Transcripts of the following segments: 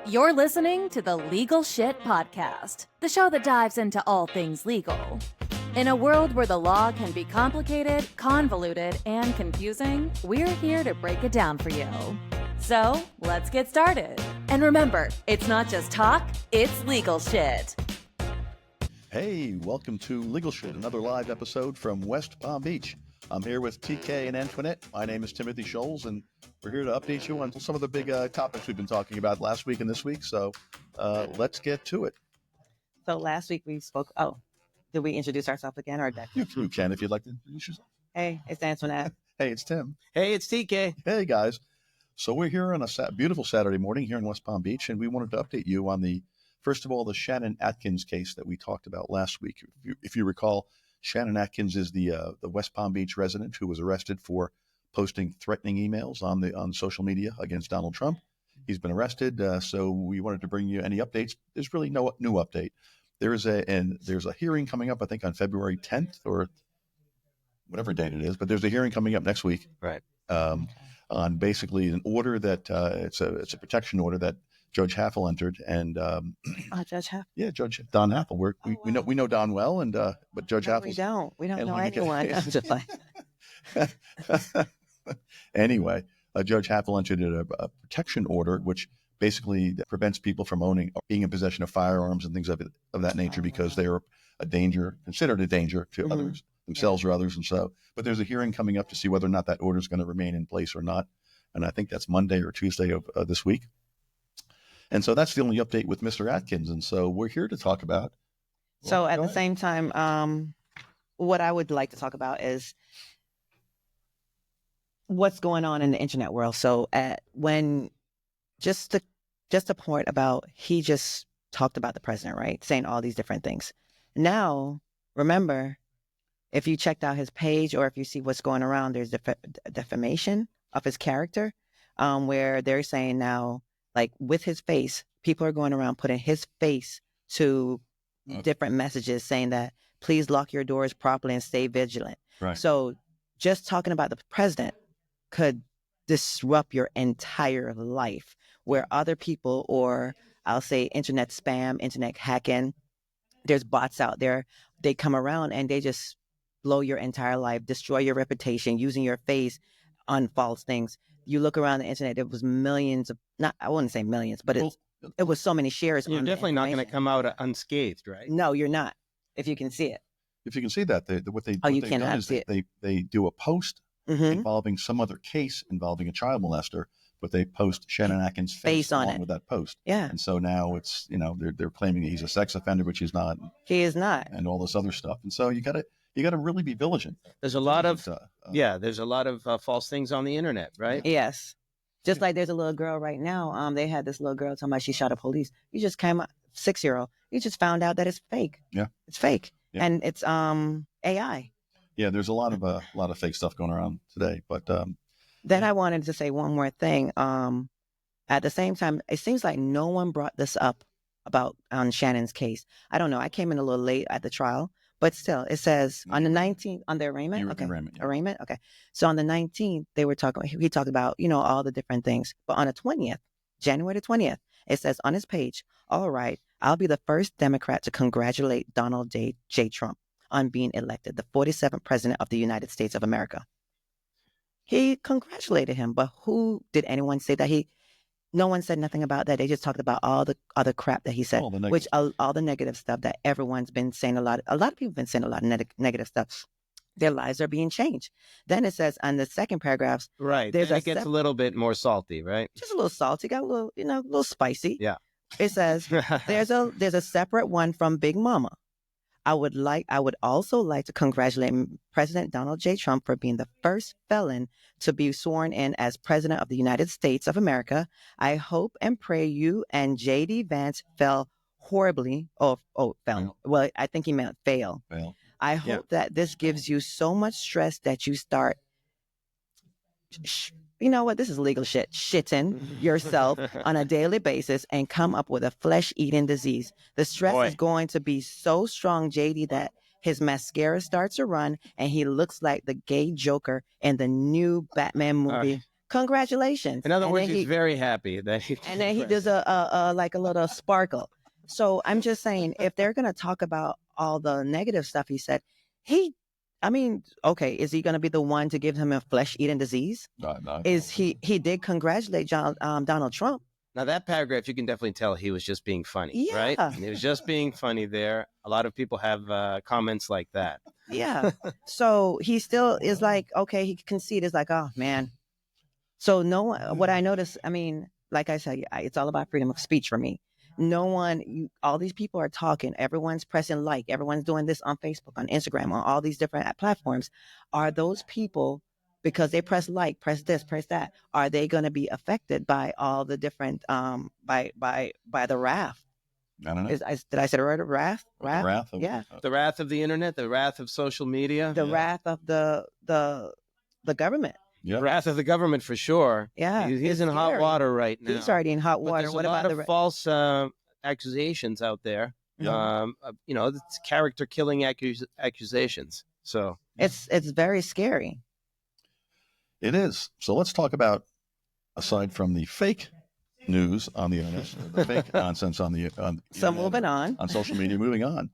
You're listening to the Legal Shit Podcast, the show that dives into all things legal. In a world where the law can be complicated, convoluted, and confusing, we're here to break it down for you. So, let's get started. And remember, it's not just talk, it's legal shit. Hey, welcome to Legal Shit, another live episode from West Palm Beach. I'm here with TK and Antoinette. My name is Timothy Schulz, and we're here to update you on some of the big topics we've been talking about last week and this week. So let's get to it. So last week we spoke. Oh, did we introduce ourselves again, or that? You can if you'd like to introduce yourself. Hey, it's Antoinette. Hey, it's Tim. Hey, it's TK. Hey, guys. So we're here on a beautiful Saturday morning here in West Palm Beach, and we wanted to update you on first of all, the Shannon Atkins case that we talked about last week. If you recall, Shannon Atkins is the West Palm Beach resident who was arrested for posting threatening emails on social media against Donald Trump. He's been arrested, so we wanted to bring you any updates. There's really no new update. There's a hearing coming up, I think, on February 10th or whatever date it is. But there's a hearing coming up next week, Right? On basically an order that it's a protection order that Judge Haffel entered, and Judge Haffel. Yeah, Judge Don Haffel. We know Don well, and but Judge No, Haffel. we don't know anyone. I'm just like, Anyway, Judge Haffel entered a protection order, which basically prevents people from owning or being in possession of firearms and things of that nature because they are considered a danger to others, themselves or others. And so, but there's a hearing coming up to see whether or not that order is going to remain in place or not. And I think that's Monday or Tuesday of this week. And so that's the only update with Mr. Atkins. And so we're here to talk about. So at the same time, what I would like to talk about is what's going on in the internet world. So just a point about, he just talked about the president, right? Saying all these different things. Now, remember, if you checked out his page or if you see what's going around, there's defamation of his character, where they're saying now, like with his face, people are going around putting his face to different messages saying that please lock your doors properly and stay vigilant. Right. So just talking about the president could disrupt your entire life, where other people, or I'll say internet spam, internet hacking, there's bots out there. They come around and they just blow your entire life, destroy your reputation, using your face on false things. You look around the internet, there was millions of, I wouldn't say millions, but it was so many shares. You're definitely not going to come out unscathed, right? No, you're not. If you can see it. If you can see that, what they've done is they do a post involving some other case involving a child molester, but they post Shannon Atkins' face on it with that post. Yeah. And so now it's, they're claiming that he's a sex offender, which he's not. He is not. And all this other stuff. And so you got to really be vigilant. There's a lot of false things on the internet, right? Yes. Just like there's a little girl right now. They had this little girl talking about she shot a police. You just came up, 6-year-old. You just found out that it's fake. Yeah. It's fake. Yeah. And it's AI. Yeah, there's a lot of fake stuff going around today. But then I wanted to say one more thing. At the same time, it seems like no one brought this up about on Shannon's case. I don't know. I came in a little late at the trial. But still, it says on the 19th, on the arraignment? Okay. Arraignment? Okay. So on the 19th, he talked about, all the different things. But on the 20th, January the 20th, it says on his page, all right, I'll be the first Democrat to congratulate Donald J. Trump on being elected the 47th president of the United States of America. He congratulated him, but did anyone say that no one said nothing about that. They just talked about all the other crap that he said, all the negative stuff that everyone's been saying. A lot of people have been saying a lot of negative stuff. Their lives are being changed. Then it says on the second paragraph, right? It gets a little bit more salty, right? Just a little salty, got a little, a little spicy. Yeah. It says there's a separate one from Big Mama. I would also like to congratulate President Donald J. Trump for being the first felon to be sworn in as President of the United States of America. I hope and pray you and J.D. Vance fell horribly. Fell. Well, I think he meant fail. I hope that this gives you so much stress that you start, you know what, this is legal shit, shitting yourself on a daily basis and come up with a flesh-eating disease. The stress is going to be so strong, JD, that his mascara starts to run and he looks like the gay Joker in the new Batman movie congratulations. In other And words, then he's very happy that he. and then he does a like a little sparkle. So I'm just saying, if they're going to talk about all the negative stuff he said, I mean, okay, is he going to be the one to give him a flesh-eating disease? No. Is he did congratulate Donald Trump. Now that paragraph, you can definitely tell he was just being funny, Yeah. right? He was just being funny there. A lot of people have comments like that. Yeah. So he still is like, okay, he conceded. It's like, oh man. So no one, what I noticed, I mean, like I said, it's all about freedom of speech for me. No one, all these people are talking. Everyone's pressing like. Everyone's doing this on Facebook, on Instagram, on all these different platforms. Are those people, because they press like, press this, press that, are they going to be affected by all the different, by the wrath? I don't know. Did I say the word wrath? The wrath of, yeah. The wrath of the internet, the wrath of social media, The wrath of the government. Yeah. the wrath of the government for sure. Yeah, He's in it's hot scary. water right now. He's already in hot But water. there's What a about lot of false accusations out there. Yeah. It's character killing accusations. So It's very scary. It is. So let's talk about, aside from the fake news on the internet, the fake nonsense on the So internet, moving on. on social media. Moving on,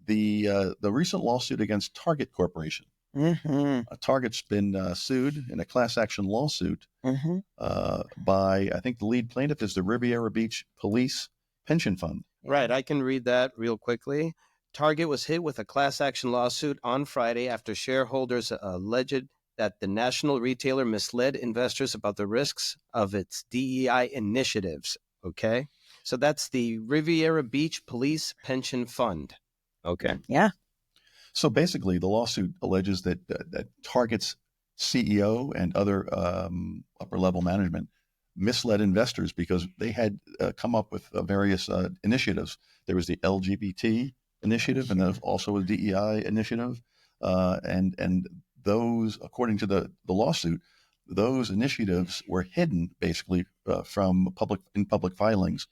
the recent lawsuit against Target Corporation. Mm-hmm. Target's been sued in a class action lawsuit Mm-hmm. by, I think the lead plaintiff is the Riviera Beach Police Pension Fund. right, I can read that real quickly. Target was hit with a class action lawsuit on Friday after shareholders alleged that the national retailer misled investors about the risks of its DEI initiatives. Okay. So that's the Riviera Beach Police Pension Fund. Okay. Yeah. So basically, the lawsuit alleges that that Target's CEO and other upper level management misled investors because they had come up with various initiatives. There was the LGBT initiative, and there's also a DEI initiative, and those, according to the lawsuit, those initiatives were hidden basically from public filings.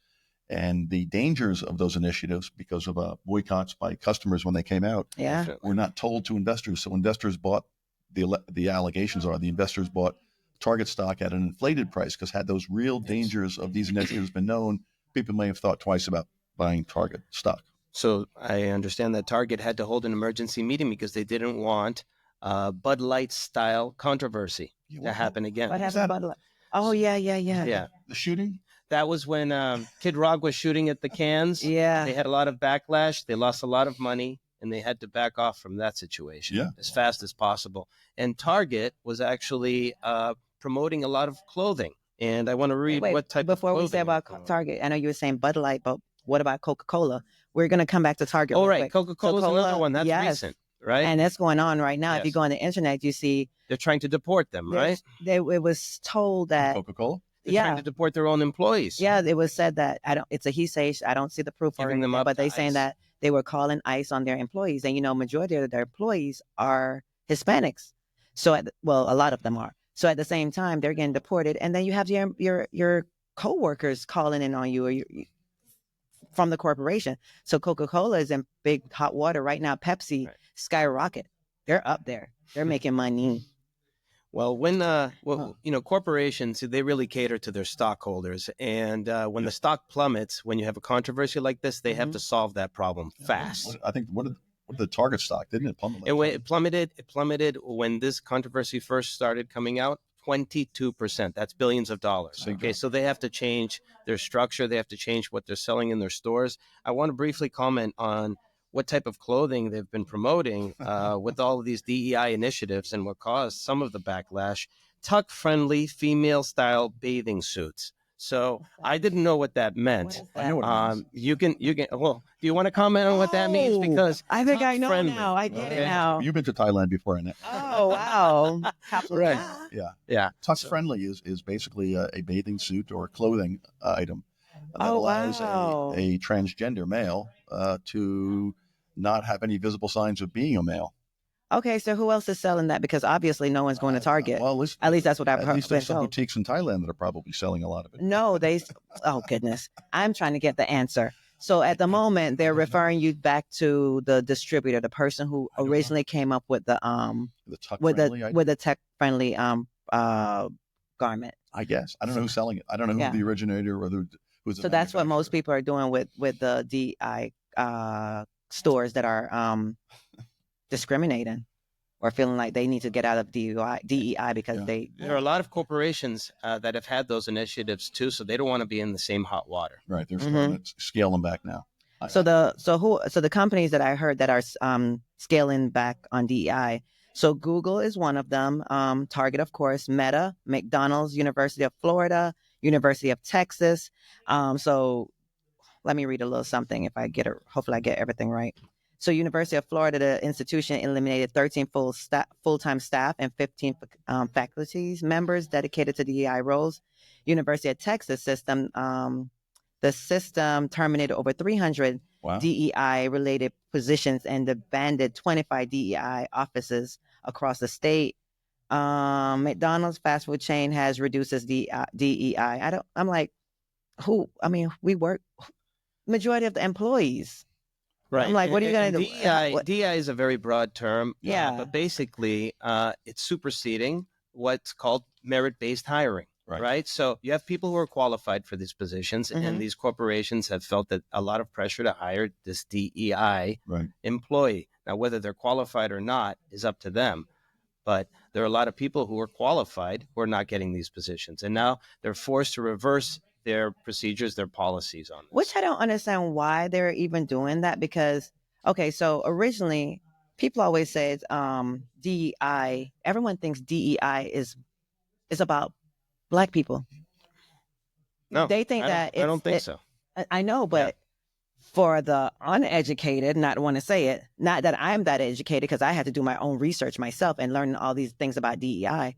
And the dangers of those initiatives, because of boycotts by customers when they came out, Yeah. were not told to investors. So investors bought, the allegations are the investors bought Target stock at an inflated price, because had those real dangers of these initiatives been known, people may have thought twice about buying Target stock. So I understand that Target had to hold an emergency meeting because they didn't want Bud Light style controversy to happen again. What happened about the? Oh yeah. Yeah. The shooting? That was when Kid Rock was shooting at the cans. Yeah. They had a lot of backlash. They lost a lot of money, and they had to back off from that situation as fast as possible. And Target was actually promoting a lot of clothing. And I want to read what type of Before clothing. we say about Target, I know you were saying Bud Light, but what about Coca-Cola? We're going to come back to Target. Oh, real right. quick. Coca-Cola's another one. That's recent, right? And that's going on right now. If you Yes. go on the internet, you see They're trying to deport them, right? it was told that Coca-Cola? They're trying to deport their own employees. Yeah, it was said that it's a he say. I don't see the proof or Giving them anything, up but to they saying ICE. that they were calling ICE on their employees, and majority of their employees are Hispanics. So, a lot of them are. So at the same time, they're getting deported, and then you have your coworkers calling in on you, or from the corporation. So Coca-Cola is in big hot water right now. Pepsi skyrocket. They're up there. They're making money. Well, when corporations, they really cater to their stockholders, and when the stock plummets, when you have a controversy like this, they have to solve that problem fast. I think what did the Target stock, didn't it plummet? It plummeted when this controversy first started coming out. 22%. That's billions of dollars. Okay, so they have to change their structure. They have to change what they're selling in their stores. I want to briefly comment on what type of clothing they've been promoting with all of these DEI initiatives and what caused some of the backlash. Tuck-friendly female-style bathing suits. So I didn't know what that meant. I know what it means. You can. Well, do you want to comment on what that means? Because I think I know tuck-friendly. now. I get it now. You've been to Thailand before, Annette. Oh wow! Right. Yeah. Tuck friendly is basically a bathing suit or a clothing item that allows a transgender male to not have any visible signs of being a male. Okay, so who else is selling that? Because obviously no one's going to Target. Well, at least that's what I've heard. At least there's some boutiques in Thailand that are probably selling a lot of it. No, oh goodness. I'm trying to get the answer. So at the moment, they're referring you back to the distributor, the person who originally came up with the tuck friendly with the tech friendly garment. I guess. I don't know who's selling it. I don't know who the originator or who's the So that's what most manufacturer. people are doing with the DEI stores that are discriminating or feeling like they need to get out of DEI because there are a lot of corporations that have had those initiatives too, so they don't want to be in the same hot water. Right. They're starting to scale them back now. So the companies that I heard that are scaling back on DEI. So Google is one of them. Target, of course, Meta, McDonald's, University of Florida, University of Texas. So let me read a little something if I get it. Hopefully I get everything right. So University of Florida, the institution eliminated 13 full-time staff and 15 faculty members dedicated to DEI roles. University of Texas system, the system terminated over 300 DEI-related positions and abandoned 25 DEI offices across the state. McDonald's fast food chain has reduced its DEI. I'm like, who? I mean, we work. Majority of the employees. Right. I'm like, what are you going to do? DEI is a very broad term. Yeah. But basically, it's superseding what's called merit-based hiring. Right. So you have people who are qualified for these positions, and these corporations have felt that a lot of pressure to hire this DEI employee. Now, whether they're qualified or not is up to them. But there are a lot of people who are qualified who are not getting these positions. And now they're forced to reverse their procedures, their policies on this. Which I don't understand why they're even doing that because, okay, so originally people always say DEI, everyone thinks DEI is about Black people. No, they think I don't think so. I know, but for the uneducated, not want to say it, not that I'm that educated because I had to do my own research myself and learn all these things about DEI.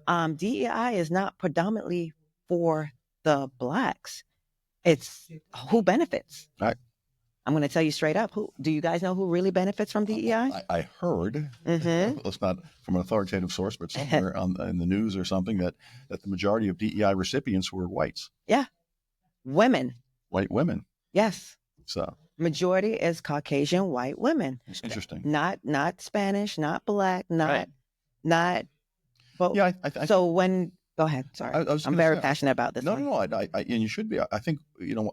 DEI is not predominantly for the Blacks. It's who benefits. Right. I'm going to tell you straight up. Who do you guys know who really benefits from DEI? I heard, it's not from an authoritative source, but somewhere in the news or something that the majority of DEI recipients were whites. Yeah. Women. White women. Yes. So majority is Caucasian white women. It's interesting. Not Spanish, not Black, not. But yeah. So when. Go ahead. Sorry, I'm very passionate about this. No. And you should be. I think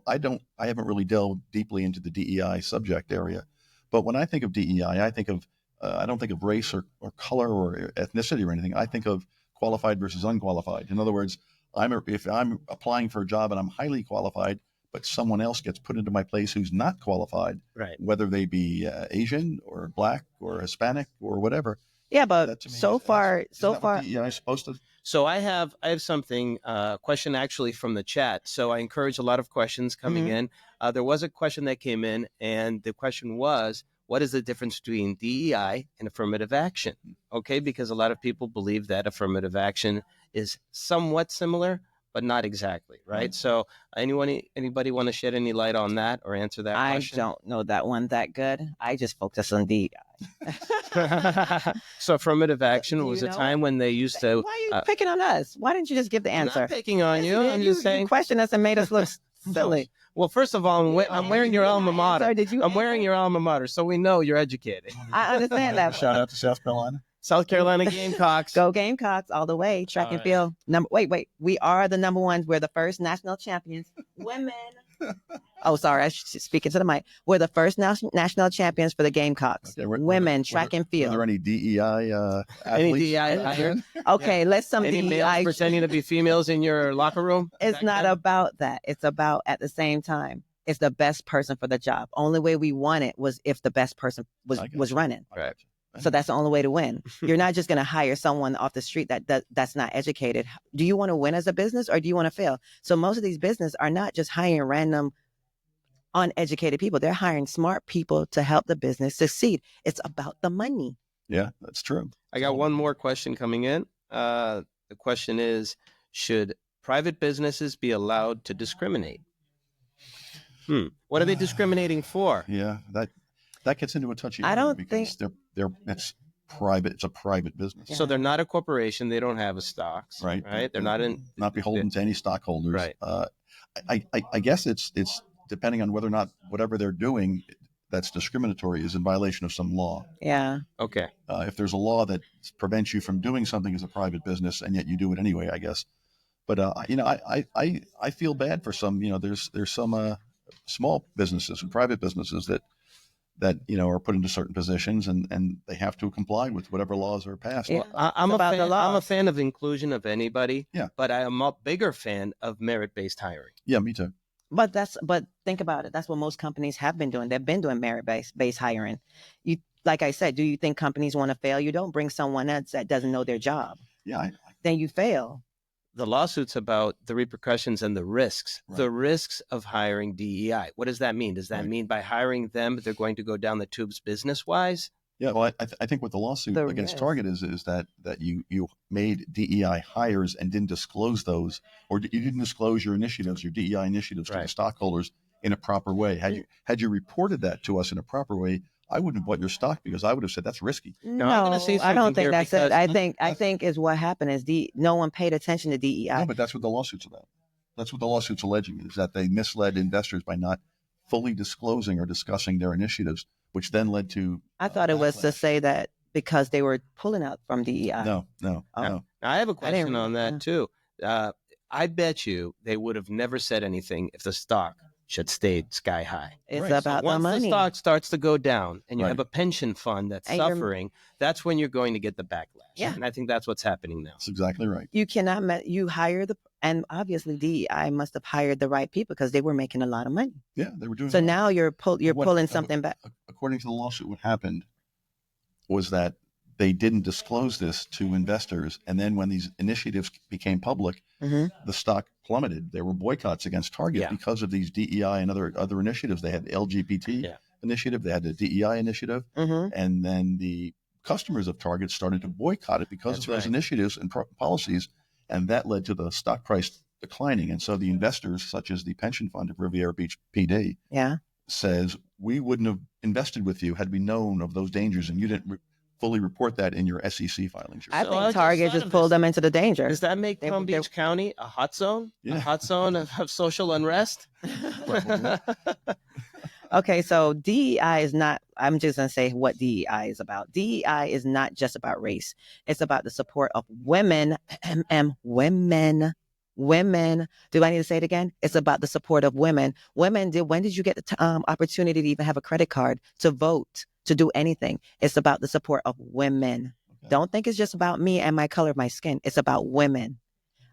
I haven't really delved deeply into the DEI subject area, but when I think of DEI, I think of I don't think of race or color or ethnicity or anything. I think of qualified versus unqualified. In other words, if I'm applying for a job and I'm highly qualified, but someone else gets put into my place who's not qualified, whether they be Asian or Black or Hispanic or whatever. Yeah, but so far, DEI is supposed to. So I have something, question actually from the chat. So I encourage a lot of questions coming in. There was a question that came in, and the question was, what is the difference between DEI and affirmative action? Okay, because a lot of people believe that affirmative action is somewhat similar, but not exactly, right? So anybody want to shed any light on that or answer that question? I don't know that one that good. I just focus on DEI. So affirmative action was a time when they used to. Why are you picking on us? Why didn't you just give the answer? I'm not picking on you. I'm just saying. You questioned us and made us look silly. Well, first of all, I'm wearing your alma mater. I'm wearing your alma mater, so we know you're educated. I understand that. Shout out to South Carolina. South Carolina Gamecocks. Go Gamecocks all the way. Track and field. Wait. We are the number ones. We're the first national champions. Women. Oh, sorry. I should speak into the mic. We're the first national champions for the Gamecocks. Okay, women, track and field. Are there any DEI athletes? Any DEI? Okay, let's some any DEI. Males pretending to be females in your locker room? It's not about that. It's about at the same time. It's the best person for the job. Only way we won it was if the best person was running. Right. So that's the only way to win. You're not just going to hire someone off the street that's not educated. Do you want to win as a business or do you want to fail? So most of these businesses are not just hiring random uneducated people. They're hiring smart people to help the business succeed. It's about the money. Yeah, that's true. I got one more question coming in. The question is, should private businesses be allowed to discriminate? What are they discriminating for? Yeah, that gets into a touchy area. I don't because think it's private. It's a private business. So they're not a corporation. They don't have a stocks. Right. They're not beholden to any stockholders. Right. I guess it's depending on whether or not whatever they're doing that's discriminatory is in violation of some law. Yeah. Okay. If there's a law that prevents you from doing something as a private business and yet you do it anyway, I guess. But I feel bad for some. There's some small businesses and private businesses that are put into certain positions and they have to comply with whatever laws are passed. Yeah. I'm about the laws. I'm a fan of inclusion of anybody. Yeah. But I am a bigger fan of merit-based hiring. Yeah, me too. But think about it. That's what most companies have been doing. They've been doing merit-based hiring. Like I said, do you think companies want to fail? You don't bring someone else that doesn't know their job. Yeah. Then you fail. The lawsuit's about the repercussions and the risks. Right. The risks of hiring DEI. What does that mean? Does that mean by hiring them, they're going to go down the tubes business-wise? Yeah, well, I think what the lawsuit against Target is that you made DEI hires and didn't disclose those, or you didn't disclose your initiatives, your DEI initiatives to the stockholders in a proper way. Had you reported that to us in a proper way, I wouldn't have bought your stock because I would have said that's risky. No, I'm gonna say I don't something think here that's it. because- I think is what happened is no one paid attention to DEI. No, but that's what the lawsuit's about. That's what the lawsuit's alleging, is that they misled investors by not fully disclosing or discussing their initiatives, which then led to. I thought it was to say that because they were pulling out from DEI. No. Now, I have a question on yeah. that too. I bet you they would have never said anything if the stock should stayed sky high. It's Right. about the Once the money. stock starts to go down and you Right. have a pension fund that's And you're- suffering, that's when you're going to get the backlash. Yeah. And I think that's what's happening now. That's exactly right. You cannot you hire and obviously DEI must have hired the right people because they were making a lot of money. Yeah, they were doing. So well. now you're pulling something back. According to the lawsuit, what happened was that they didn't disclose this to investors, and then when these initiatives became public, the stock plummeted. There were boycotts against Target because of these DEI and other initiatives. They had the LGBT initiative, they had the DEI initiative, and then the customers of Target started to boycott it because of those initiatives and policies, and that led to the stock price declining. And so the investors, such as the pension fund of Riviera Beach PD, says, we wouldn't have invested with you had we known of those dangers, and you didn't fully report that in your SEC filings. I So think Target just pulled them into the danger. Does that make Palm Beach County a hot zone? Yeah. A hot zone of social unrest? Okay, so DEI is not, I'm just going to say what DEI is about. DEI is not just about race. It's about the support of women, women. Do I need to say it again? It's about the support of women. When did you get the opportunity to even have a credit card, to vote, to do anything? It's about the support of women. Okay. Don't think it's just about me and my color of my skin. It's about women.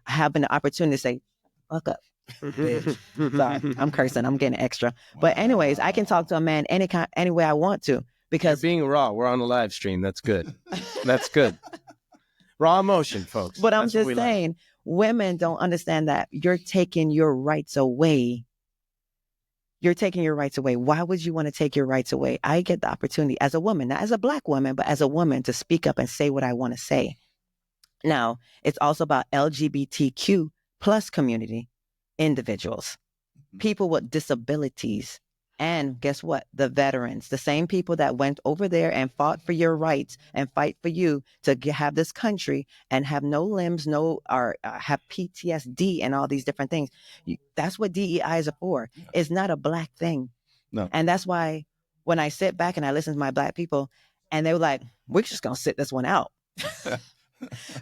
I have an opportunity to say, fuck up. Sorry, I'm cursing. I'm getting extra. But anyways, I can talk to a man any way I want to because You're being raw. We're on a live stream. That's good. That's good. Raw emotion, folks. But I'm That's what just we saying, women don't understand that you're taking your rights away. You're taking your rights away. Why would you want to take your rights away? I get the opportunity as a woman, not as a Black woman, but as a woman to speak up and say what I want to say. Now, it's also about LGBTQ plus community individuals, people with disabilities, and guess what? The veterans, the same people that went over there and fought for your rights and fight for you to have this country and have no limbs, have PTSD and all these different things. That's what DEI is for. It's not a Black thing. No. And that's why when I sit back and I listen to my Black people and they were like, we're just going to sit this one out.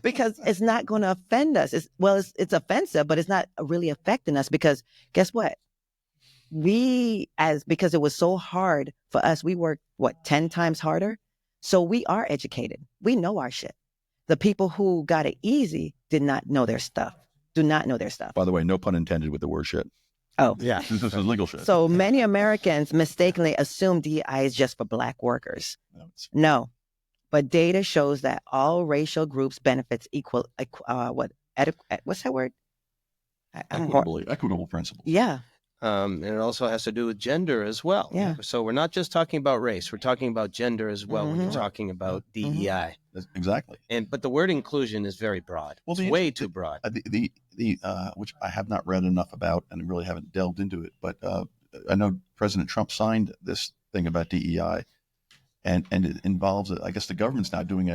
Because it's not going to offend us. It's offensive, but it's not really affecting us because guess what? Because it was so hard for us, we worked, 10 times harder? So we are educated. We know our shit. The people who got it easy do not know their stuff. By the way, no pun intended with the word shit. Oh. Yeah. This is legal shit. So many Americans mistakenly assume DEI is just for Black workers. No. But data shows that all racial groups benefits what's that word? Equitable principles. Yeah. And it also has to do with gender as well. Yeah. So we're not just talking about race. We're talking about gender as well when you're talking about DEI. Exactly. But the word inclusion is very broad. Well, it's way too broad. Which I have not read enough about and really haven't delved into it. But I know President Trump signed this thing about DEI. and it involves, I guess the government's now doing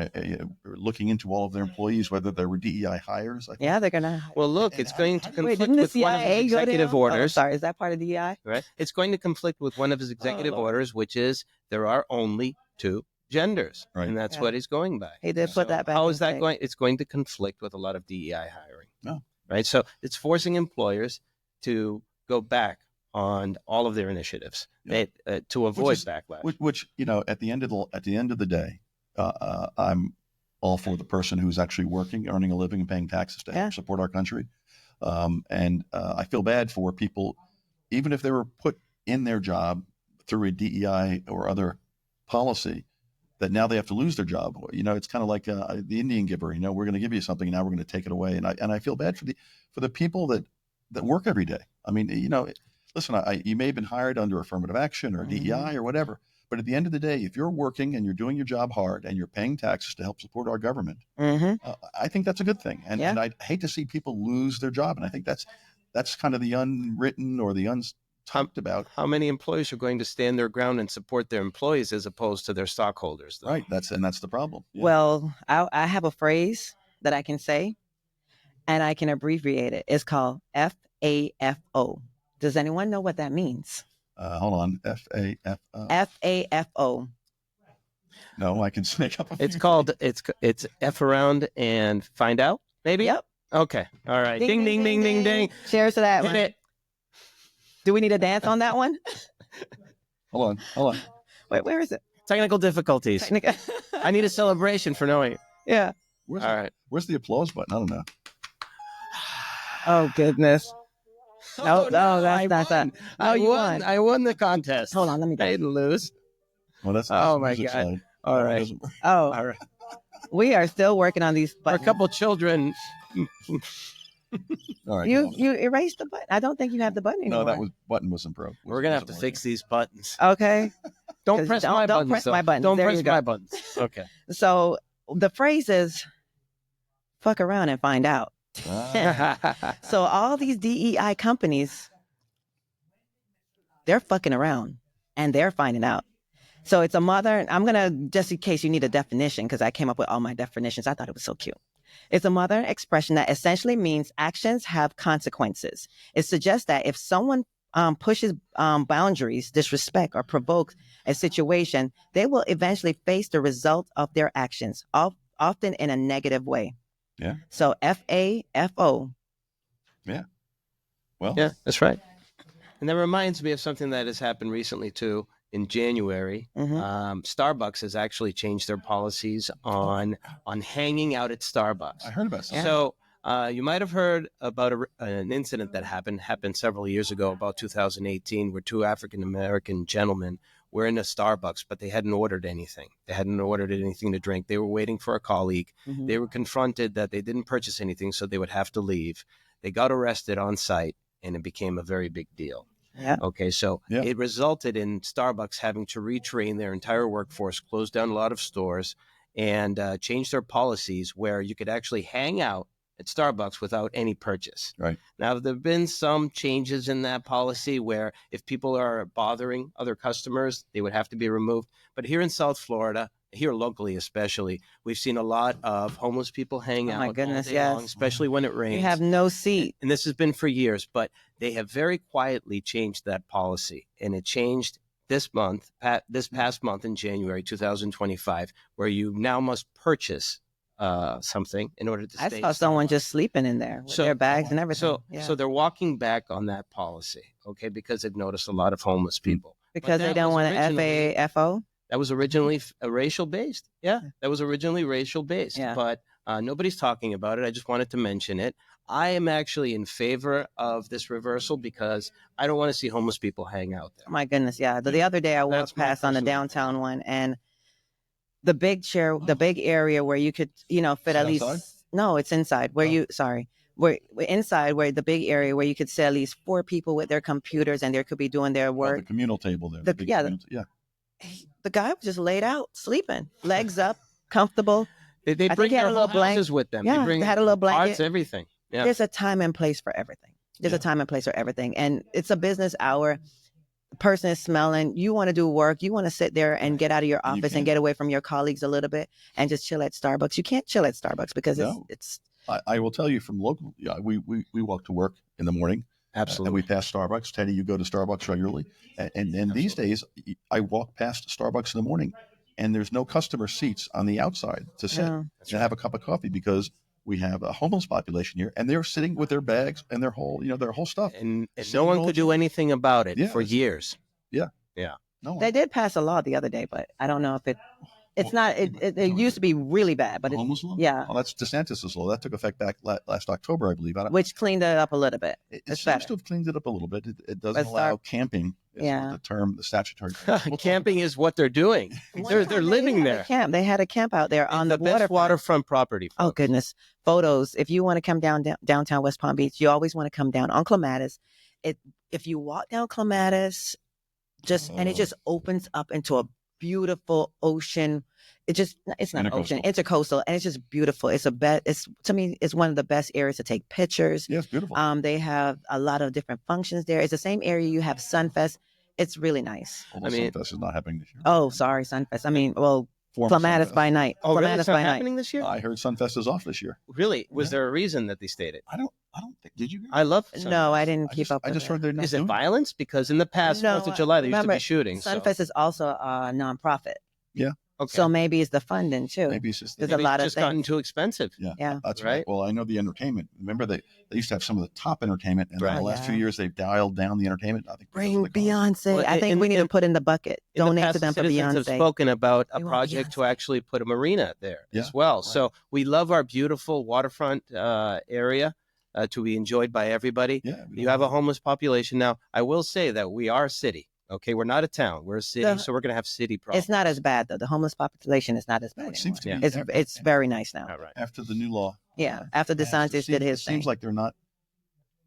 looking into all of their employees, whether they were DEI hires. I think. Yeah, they're gonna. Well, look, it's going to Wait, conflict didn't the with one of his CIA go executive down? orders. Oh, sorry, is that part of DEI? Right? It's going to conflict with one of his executive Lord. orders, which is there are only 2 genders, Right. and that's Yeah. what he's going by. He did put that back How in is that place. going? It's going to conflict with a lot of DEI hiring. No. Right? So it's forcing employers to go back on all of their initiatives to avoid backlash. Which at the end of the day, I'm all for the person who's actually working, earning a living, and paying taxes to help support our country. And I feel bad for people, even if they were put in their job through a DEI or other policy, that now they have to lose their job. It's kind of like the Indian giver. We're going to give you something, and now we're going to take it away. And I feel bad for the people that work every day. I mean, listen, you may have been hired under affirmative action or DEI or whatever, but at the end of the day, if you're working and you're doing your job hard and you're paying taxes to help support our government, I think that's a good thing. And I hate to see people lose their job. And I think that's kind of the unwritten or the talked about. How many employers are going to stand their ground and support their employees as opposed to their stockholders? Though? Right. That's the problem. Yeah. Well, I have a phrase that I can say, and I can abbreviate it. It's called FAFO. Does anyone know what that means? Hold on. FAFO. FAFO. No, I can make up. It's called it's F around and find out. Maybe. Yep. Okay. All right. Ding ding ding ding ding. Cheers to that Hit one. it. Do we need a dance on that one? Hold on. Wait, where is it? Technical difficulties. I need a celebration for knowing. Yeah. All right. Where's the applause button? I don't know. Oh goodness. No, that's not that. I you won. won. I won the contest. Hold on, let me go. I didn't lose. Well, that's Oh, my music God. slide. All right. Oh, All right. we are still working on these For a buttons. couple children. All right. You erased the button. I don't think you have the button anymore. No, button wasn't broke. We're gonna have to fix these buttons. Okay. Don't 'Cause press don't- my don't buttons. press though. my buttons. Don't There press you go. my buttons. Okay. So the phrase is fuck around and find out. So all these DEI companies, they're fucking around and they're finding out. So it's a mother. I'm going to, just in case you need a definition, because I came up with all my definitions. I thought it was so cute. It's a modern expression that essentially means actions have consequences. It suggests that if someone pushes boundaries, disrespect, or provokes a situation, they will eventually face the result of their actions, often in a negative way. Yeah. So FAFO. Yeah. Well. Yeah, that's right. And that reminds me of something that has happened recently too. In January, Starbucks has actually changed their policies on hanging out at Starbucks. I heard about that. So you might have heard about an incident that happened several years ago, about 2018, where 2 African-American gentlemen were in a Starbucks, but they hadn't ordered anything. They hadn't ordered anything to drink. They were waiting for a colleague. They were confronted that they didn't purchase anything, so they would have to leave. They got arrested on site, and it became a very big deal. Yeah. Okay, so it resulted in Starbucks having to retrain their entire workforce, close down a lot of stores, and change their policies where you could actually hang out at Starbucks without any purchase. Right. Now, there have been some changes in that policy where if people are bothering other customers, they would have to be removed. But here in South Florida, here locally especially, we've seen a lot of homeless people hang out my goodness, all day yes. long, especially when it rains. You have no seat. And this has been for years, but they have very quietly changed that policy. And it changed this past month in January 2025, where you now must purchase something in order to stay. I saw someone just sleeping in there with their bags and everything. So they're walking back on that policy, okay, because they've noticed a lot of homeless people. because they don't want an FAFO. That was originally racial based. Yeah, that was originally racial based. Yeah. But nobody's talking about it. I just wanted to mention it. I am actually in favor of this reversal because I don't want to see homeless people hang out there. Oh my goodness, yeah. The other day I That's walked my past on the personal downtown one, and the big area where you could, fit at least. Outside? No, it's inside. Where inside where the big area where you could sit at least 4 people with their computers and they could be doing their The work. communal table there. The- big yeah, communal- yeah. The guy was just laid out, sleeping, legs up, comfortable. They think bring he had their a little whole houses with them. Yeah, they bring they had a little blanket. cards, everything. Yeah. There's a time and place for everything. There's Yeah. a time and place for everything. And it's a business hour. person is smelling, you want to do work, you want to sit there and get out of your office and get away from your colleagues a little bit and just chill at Starbucks. You can't chill at Starbucks because it's. I will tell you from local. Yeah, we walk to work in the morning. Absolutely. And we pass Starbucks. Teddy, you go to Starbucks regularly. And these days, I walk past Starbucks in the morning, and there's no customer seats on the outside to sit and have a cup of coffee because we have a homeless population here, and they're sitting with their bags and their whole stuff. And no one could do anything about it for years. Yeah. No one. They did pass a law the other day, but I don't know if it's not. It used to be really bad, but homeless law. Yeah. Well, that's DeSantis' law. That took effect back last October, I believe. Which cleaned it up a little bit. It seems to have cleaned it up a little bit. It doesn't allow camping. The statutory term. Camping is what they're doing. They're living there. They had a camp out there on the waterfront property. Folks. Oh goodness, photos. If you want to come downtown West Palm Beach, you always want to come down on Clematis. If you walk down Clematis, and it just opens up into a beautiful ocean. It's not an ocean, it's a coastal, and it's just beautiful. To me, it's one of the best areas to take pictures. Yeah, it's beautiful. They have a lot of different functions there. It's the same area you have Sunfest. It's really nice. Sunfest is not happening this year. Oh, sorry, Sunfest. Clematis by night. Oh, really? Clematis It's not by happening night. this year? I heard Sunfest is off this year. Really? Was there a reason that they stated? I don't think. Did you? I love Sunfest. No, I didn't keep up. I just heard they're not. Is it violence? Because in the past, 4th of July, they used to be shooting. Sunfest is also a nonprofit. Yeah. Okay. So maybe it's the funding too. Maybe it's just there's a lot of things. Gotten too expensive. Yeah. That's right. Well, I know the entertainment. Remember they used to have some of the top entertainment, and in the last few years they've dialed down the entertainment. I think bring Beyonce. Well, I think we need to put in the bucket. Donate to them for Beyonce. Have spoken about a project to actually put a marina there as well. Right. So we love our beautiful waterfront area to be enjoyed by everybody. Yeah, you have a homeless population now. I will say that we are a city. Okay, we're not a town. We're a city, so we're going to have city problems. It's not as bad, though. The homeless population is not as bad. It seems to be. It's very nice now. Right. After the new law. Yeah, after DeSantis did his thing. It seems like they're not,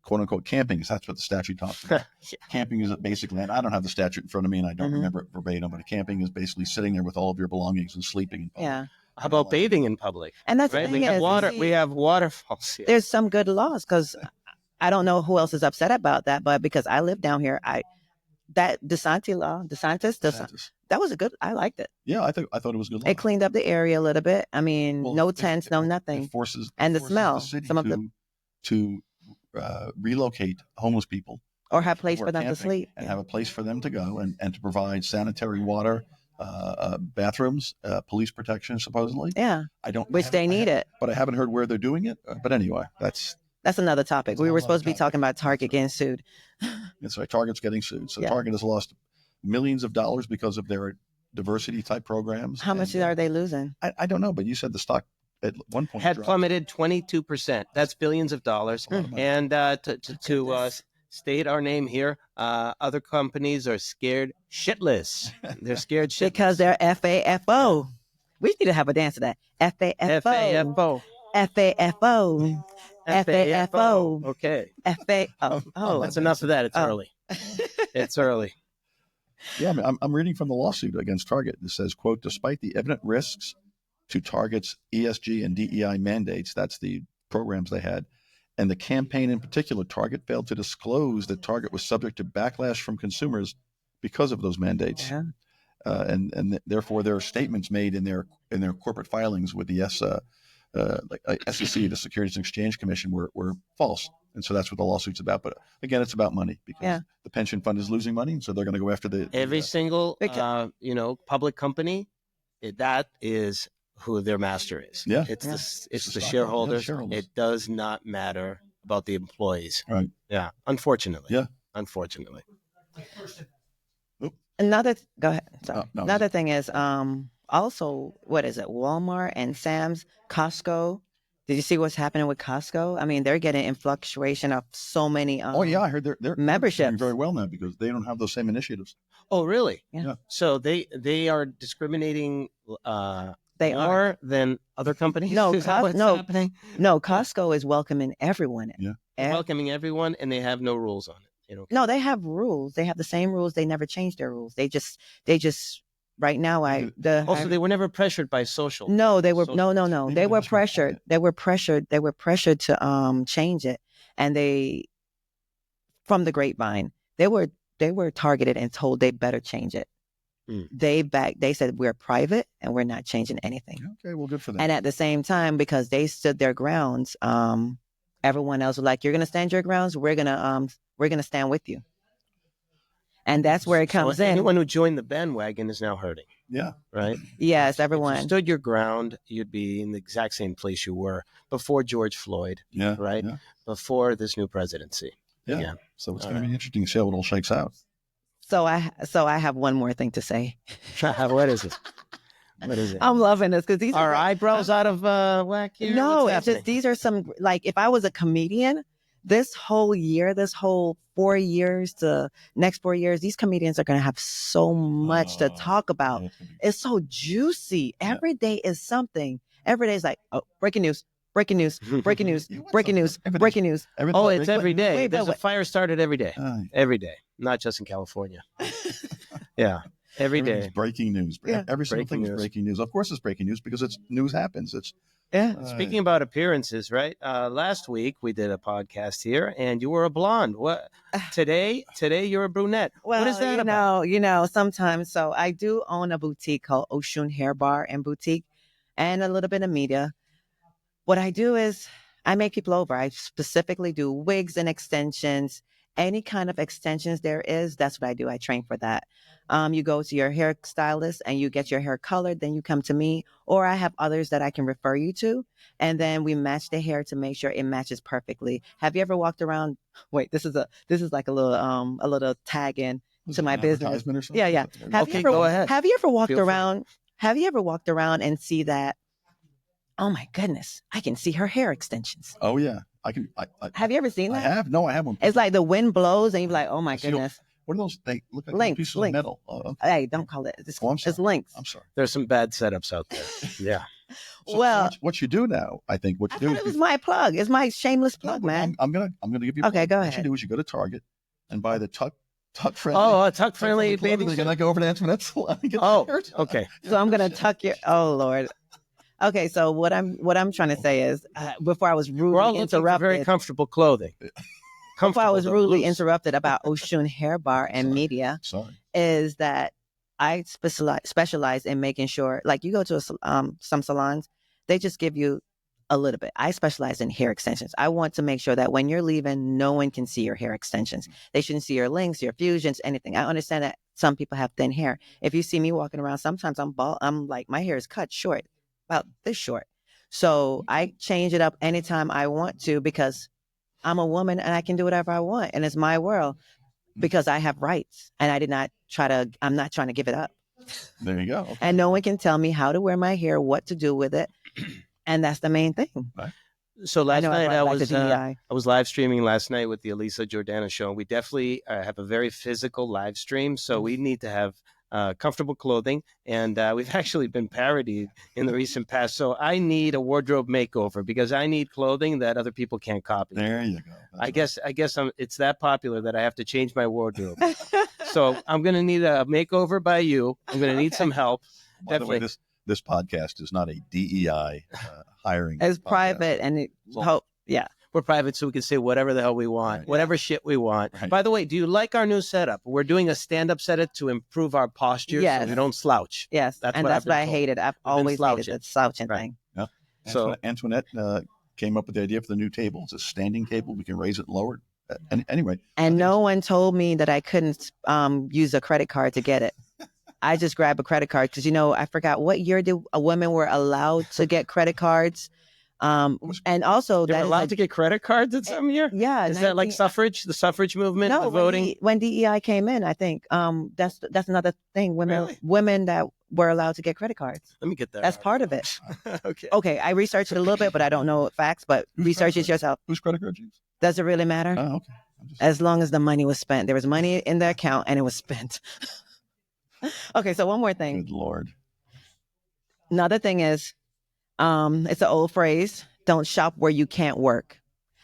quote unquote, camping, because that's what the statute talks about. Camping is basically, and I don't have the statute in front of me, and I don't remember it verbatim, but camping is basically sitting there with all of your belongings and sleeping in public. Yeah. How about bathing in public? And that's right. We have waterfalls here. There's some good laws, because I don't know who else is upset about that, but because I live down here, that DeSantis, that was I liked it. Yeah, I thought it was good law. It cleaned up the area a little bit. I mean, no tents, no nothing. It forces the smell. To relocate homeless people. Or have a place for them to sleep. And have a place for them to go and to provide sanitary water, bathrooms, police protection, supposedly. Yeah. Which they need it. But I haven't heard where they're doing it. But anyway, that's another topic. We were supposed to be talking about Target getting sued. That's right. Target's getting sued. So Target has lost millions of dollars because of their diversity type programs. How much are they losing? I don't know, but you said the stock at one point had plummeted 22%. That's billions of dollars. And to state our name here, other companies are scared shitless. They're scared shitless. Because they're FAFO. We need to have a dance to that. FAFO. FAFO. FAFO. Okay. FAFO. Oh, that's enough of that. It's early. It's early. Yeah, I mean, I'm reading from the lawsuit against Target. It says, quote, despite the evident risks to Target's ESG and DEI mandates, that's the programs they had, and the campaign in particular, Target failed to disclose that Target was subject to backlash from consumers because of those mandates. Yeah. And therefore, their statements made in their corporate filings with the SEC, the Securities and Exchange Commission, were false. And so that's what the lawsuit's about. But again, it's about money because the pension fund is losing money, and so they're going to go after every single public company. That is who their master is. Yeah, it's the shareholders. It does not matter about the employees. Right. Yeah. Unfortunately. Yeah. Unfortunately. Go ahead. Sorry. Another thing is also, what is it? Walmart and Sam's, Costco. Did you see what's happening with Costco? I mean, they're getting in fluctuation of so many. I heard they're memberships doing very well now because they don't have those same initiatives. Oh, really? Yeah. So they are discriminating. They more than other companies. No, Costco is welcoming everyone. Yeah, welcoming everyone, and they have no rules on it. No, they have rules. They have the same rules. They never change their rules. They just. Right now, they were never pressured by social. No, they were no. They were pressured. They were pressured to change it, and from the grapevine, they were were targeted and told they better change it. They said we're private and we're not changing anything. Okay, well, good for them. And at the same time, because they stood their grounds, everyone else was like, "You're gonna stand your grounds. We're gonna stand with you." And that's where it comes in. Anyone who joined the bandwagon is now hurting. Yeah. Right? Yes, If everyone. you stood your ground, you'd be in the exact same place you were before George Floyd. Yeah. Right? Yeah. Before this new presidency. Yeah. Again. So it's going to be interesting to see how it all shakes out. So I have one more thing to say. What is it? What is it? I'm loving this because these Are are eyebrows out of whack here? no, What's it's just happening? these are some, like, if I was a comedian, this whole year, this whole 4 years to next 4 years, these comedians are going to have so much to talk about. Yeah, it's gonna be- It's so juicy. Every day is something. Every day is like, oh, breaking news, breaking news, breaking news, Yeah, what's breaking up? news, Everything's- breaking news. everything- Oh, it's every day. wait, There's a wait. fire started every day. Uh, Every day. Not just in California. Yeah. Every everything's day. breaking news. Yeah. Every single Breaking thing is news. breaking news. Of course, it's breaking news because news happens. It's Yeah. Speaking about appearances, right? Last week we did a podcast here, and you were a blonde. What today? Today you're a brunette. Well, what is that about? Sometimes. So I do own a boutique called Oshun Hair Bar and Boutique, and a little bit of media. What I do is I make people over. I specifically do wigs and extensions. Any kind of extensions there is, that's what I do. I train for that. You go to your hairstylist and you get your hair colored, then you come to me, or I have others that I can refer you to, and then we match the hair to make sure it matches perfectly. Have you ever walked around? Wait, this is like a little tag in was to it my an business. advertisement or something? Yeah. Have Okay, you ever, go ahead. Have you ever walked Feel free. around? Have you ever walked around and see that? Oh my goodness, I can see her hair extensions. Oh yeah, I can. Have you ever seen I that? have. No, I have one. It's like the wind blows and you're like, oh my See, goodness. What are those? They look like Links, pieces links. of metal. Okay. Hey, don't call it. It's, Oh, I'm sorry. it's links. I'm sorry. There's some bad setups out there. Yeah. So Well, what you do now, I think, what I you do thought is it was my plug. It's my shameless No, plug, but man. I'm gonna give you. A Okay, plug. go What ahead. you do is you go to Target and buy the tuck friendly. Oh, a tuck friendly clothing. baby. Then I go over to Antoinette's salon and get Oh, the hair done. okay. So I'm gonna tuck your. Oh Lord. Okay, so what I'm trying to say is, before I was We're all rudely looking for very interrupted, comfortable clothing. before I was but rudely loose. interrupted about Oshun Hair Bar and Sorry. media, Sorry. is that I specialize in making sure, like, you go to some salons, they just give you a little bit. I specialize in hair extensions. I want to make sure that when you're leaving, no one can see your hair extensions. They shouldn't see your links, your fusions, anything. I understand that some people have thin hair. If you see me walking around, sometimes I'm bald. I'm like, my hair is cut short, about this short. So I change it up anytime I want to because I'm a woman and I can do whatever I want. And it's my world because I have rights and I'm not trying to give it up. There you go. Okay. And no one can tell me how to wear my hair, what to do with it. And that's the main thing. So last I night brought I back the DEI. was live streaming last night with the Elisa Jordana show. And we definitely have a very physical live stream. So we need to have comfortable clothing. And we've actually been parodied in the recent past. So I need a wardrobe makeover because I need clothing that other people can't copy. There you go. That's I guess it's that popular that I have to change my wardrobe. So I'm going to need a makeover by you. I'm going to need some help. By the way, Definitely. this podcast is not a DEI hiring. It's podcast. private and yeah. We're private, so we can say whatever the hell we want, Right. whatever shit we want. Right. By the way, do you like our new setup? We're doing a stand-up setup to improve our posture so Yes. we don't slouch. Yes. That's and what that's I've been what I told. hated. I've been always hated slouching. the slouching Right. thing. So- Antoinette came up with the idea for the new table. It's a standing table. We can raise it and lower it. Anyway, And no one told me that I couldn't use a credit card to get it. I just grabbed a credit card because, I forgot what year did women were allowed to get credit cards. And also They were that is allowed to get credit cards at some year? yeah. Is that like suffrage, the suffrage movement, No, the voting? when DEI came in, I think that's another thing. Really? Women that were allowed to get credit cards. Let me get that. That's part of it. Okay. Okay, I researched it a little bit, but I don't know facts. But Who's research credit it yourself. whose credit card you use? Does it really matter? Oh, okay. I'm just- As long as the money was spent, there was money in the account and it was spent. Okay, so one more thing. Good Lord. Another thing is, it's an old phrase: "Don't shop where you can't work."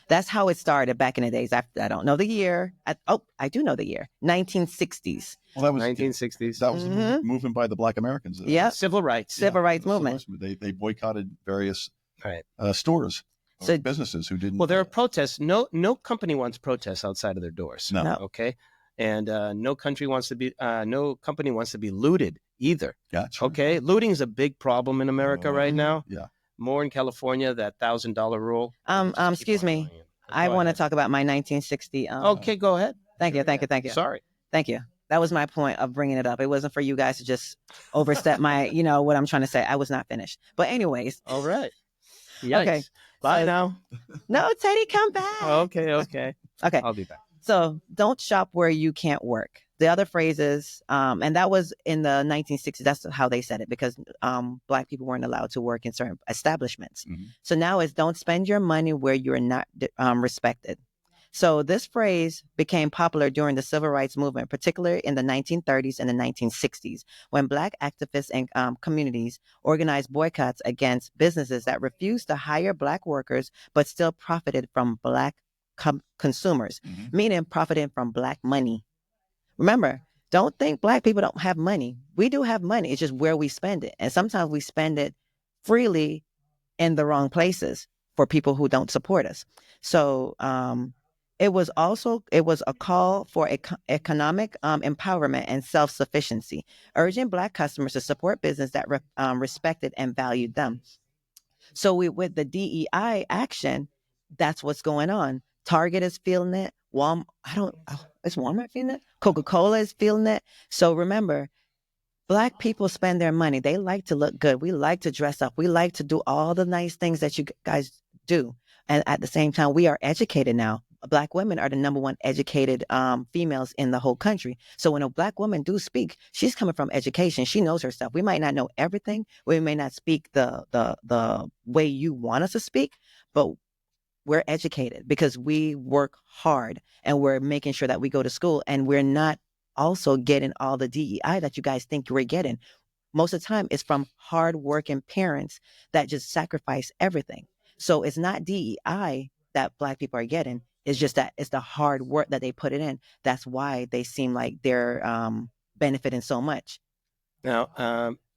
That's how it started back in the days. I don't know the year. I do know the year. 1960s. Well, that was 1960s. That was a movement by the Black Americans. Yep. Civil rights. Civil rights So movement. They boycotted various Right. stores, or So- businesses who didn't. Well, there are protests. No company wants protests outside of their doors. No. No. Okay. and no company wants to be looted either. Gotcha. Okay, looting is a big problem in America right now. Yeah. More in California, that $1,000 rule. Excuse me. I want to talk about my 1960. Okay, go ahead. Thank you. Sorry. Thank you. That was my point of bringing it up. It wasn't for you guys to just overstep my, what I'm trying to say. I was not finished. But anyways. All right. Yikes. Okay. Bye now. No, Teddy, come back. Okay. Okay. I'll be back. So don't shop where you can't work. The other phrases, and that was in the 1960s. That's how they said it, because Black people weren't allowed to work in certain establishments. Mm-hmm. So now it's don't spend your money where you're not respected. So this phrase became popular during the Civil Rights Movement, particularly in the 1930s and the 1960s, when Black activists and communities organized boycotts against businesses that refused to hire Black workers but still profited from Black consumers, meaning profiting from Black money. Remember, don't think Black people don't have money. We do have money. It's just where we spend it. And sometimes we spend it freely in the wrong places for people who don't support us. So it was a call for economic empowerment and self-sufficiency, urging Black customers to support business that respected and valued them. So with the DEI action, that's what's going on. Target is feeling it. Is Walmart feeling it? Coca-Cola is feeling it. So remember, Black people spend their money. They like to look good. We like to dress up. We like to do all the nice things that you guys do. And at the same time, we are educated now. Black women are the number one educated females in the whole country. So when a Black woman do speak, she's coming from education. She knows her stuff. We might not know everything. We may not speak the way you want us to speak, but we're educated because we work hard and we're making sure that we go to school, and we're not also getting all the DEI that you guys think we're getting. Most of the time it's from hardworking parents that just sacrifice everything. So it's not DEI that Black people are getting. It's just that it's the hard work that they put it in. That's why they seem like they're benefiting so much. Now,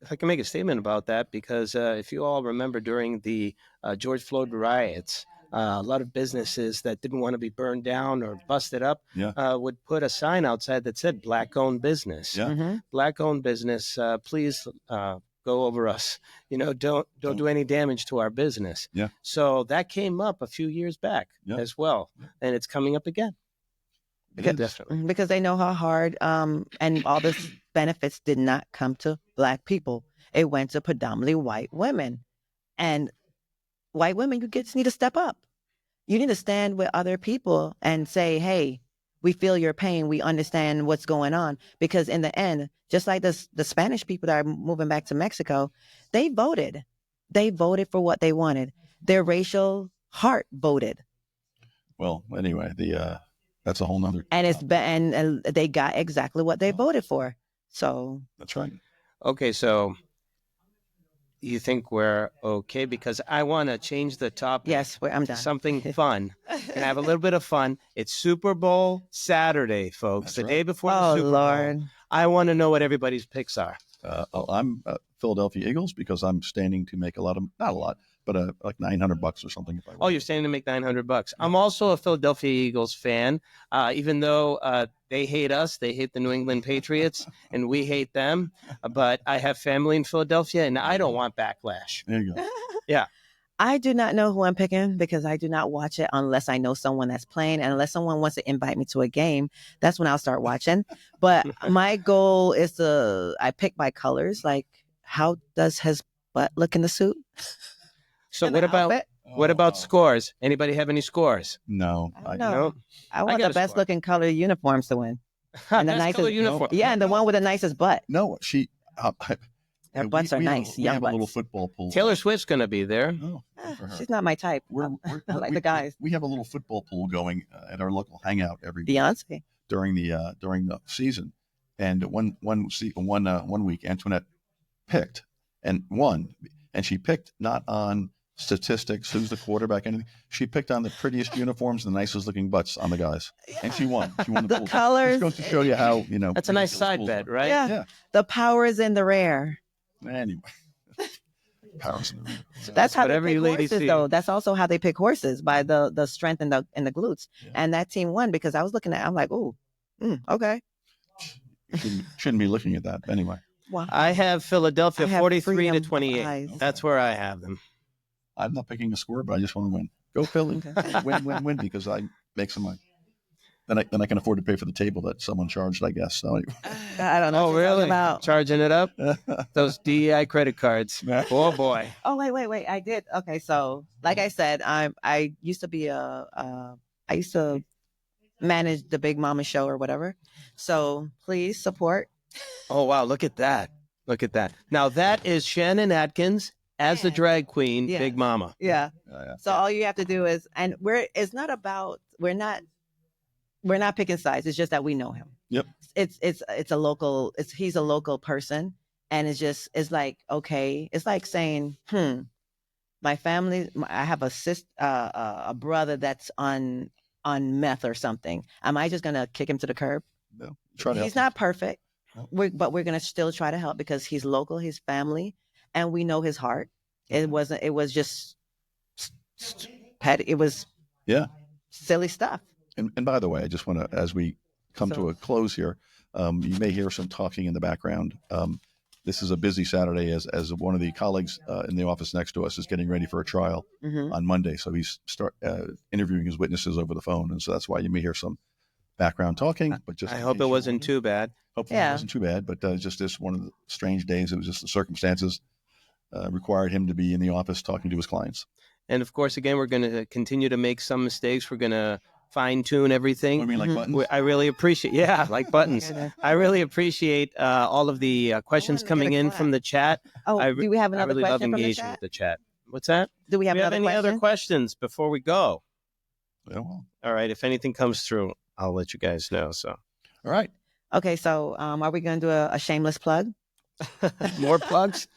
if I can make a statement about that, because if you all remember during the George Floyd riots, a lot of businesses that didn't want to be burned down or busted up would put a sign outside that said Black-owned business. Yeah. Mm-hmm. Black-owned business, please go over us. Don't do any damage to our business. Yeah. So that came up a few years back as well, and it's coming up again. Definitely. Because they know how hard and all this benefits did not come to Black people. It went to predominantly white women. And white women, you just need to step up. You need to stand with other people and say, hey, we feel your pain. We understand what's going on. Because in the end, just like the Spanish people that are moving back to Mexico, they voted. They voted for what they wanted. Their racial heart voted. Well, anyway, that's a whole nother. And and they got exactly what they voted for. So that's right. Okay, so you think we're okay? Because I want to change the topic. Yes, I'm done. Something fun. Can I have a little bit of fun? It's Super Bowl Saturday, folks. That's the right. day before the Super Lord. Bowl. I want to know what everybody's picks are. I'm Philadelphia Eagles because I'm standing to make not a lot, but like $900 or something. If I you're standing to make $900. I'm also a Philadelphia Eagles fan, even though they hate us. They hate the New England Patriots, and we hate them. But I have family in Philadelphia, and I don't want backlash. There you go. Yeah. I do not know who I'm picking because I do not watch it unless I know someone that's playing. And unless someone wants to invite me to a game, that's when I'll start watching. But my goal is I pick by colors. Like, how does his butt look in the suit? So what about scores? Anybody have any scores? No. I want the best looking color uniforms to win. And the nicest uniform. Yeah, and the one with the nicest butt. No, Their butts are nice. We have a little football pool. Taylor Swift's going to be there. Oh, for her. She's not my type. I like the guys. We have a little football pool going at our local hangout every Beyonce during the season, and one week Antoinette picked and won, and she picked not on statistics, who's the quarterback, anything. She picked on the prettiest uniforms and the nicest looking butts on the guys, and she won. She won the pool. Colors. Just goes to show you how That's a nice side bet, right? Yeah. The power is in the rare. Anyway, powers in the rare. That's how they every pick lady horses, sees. though. That's also how they pick horses, by the strength in the glutes. Yeah. And that team won because I was looking at. I'm like, ooh, Okay. Shouldn't be looking at that anyway. Wow. I have Philadelphia I have 43 to freedom of 28. eyes. That's where I have them. I'm not picking a score, but I just want to win. Go Philly. Okay. Win because I make some money. Then I can afford to pay for the table that someone charged, I guess. So anyway. I don't know. Oh, what you're talking really? about. Charging it up? Those DEI credit cards. Oh, boy. Oh, wait. I did. Okay. So like I said, I used to be I used to manage the Big Mama show or whatever. So please support. Oh, wow. Look at that. Look at that. Now, that is Shannon Atkins as the drag queen, Yeah. Big Mama. Yeah. Yeah. So all you have to do is, and it's not about, we're not picking sides. It's just that we know him. Yep. It's a local, he's a local person. And it's like, okay, it's like saying, my family, I have a brother that's on meth or something. Am I just going to kick him to the curb? No. Try to He's help not perfect, No. but we're going to still try to help because he's local, his family, and we know his heart. It was just petty. It was silly stuff. And by the way, I just want to, as we come to a close here, you may hear some talking in the background. This is a busy Saturday as one of the colleagues in the office next to us is getting ready for a trial on Monday. So he's interviewing his witnesses over the phone. And so that's why you may hear some background talking. But just I hope it wasn't too bad. Hopefully it wasn't too bad. But just this one of the strange days. It was just the circumstances required him to be in the office talking to his clients. And of course, again, we're going to continue to make some mistakes. We're going to fine tune everything. I mean, like buttons? I really appreciate, like buttons. I really appreciate all of the questions coming in from the chat. Oh, do we have another I really love question from the engaging chat? with the chat. What's that? Do we have another any question? other questions before we go? Yeah, well. All right. If anything comes through, I'll let you guys know. So, All right. Okay, so are we going to do a shameless plug? more plugs?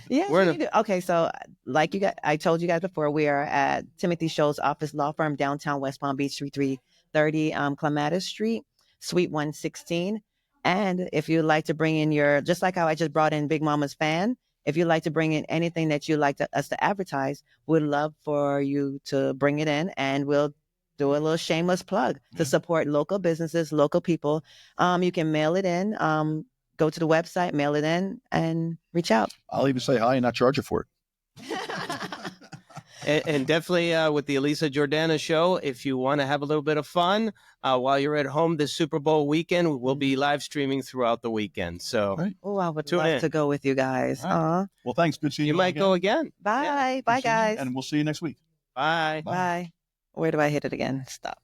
Yes, We're in we do. Okay, so like I told you guys before, we are at Timothy Schulz office law firm, downtown West Palm Beach, 3330 Clematis Street, Suite 116. And if you'd like to bring in just like how I just brought in Big Mama's fan, if you'd like to bring in anything that you'd like us to advertise, we'd love for you to bring it in, and we'll do a little shameless plug to support local businesses, local people. You can mail it in. Go to the website, mail it in, and reach out. I'll even say hi and not charge you for it. And definitely with the Elisa Jordana show, if you want to have a little bit of fun while you're at home this Super Bowl weekend, we'll be live streaming throughout the weekend. So, Oh, I would Tune love in. to go with you guys. Right. Well, thanks. Good seeing you. you might again. go again. Bye. Good Bye, seeing you, guys. and we'll see you next week. Bye. Bye. Where do I hit it again? Stop.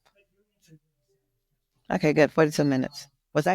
Okay, good. 42 minutes. Was that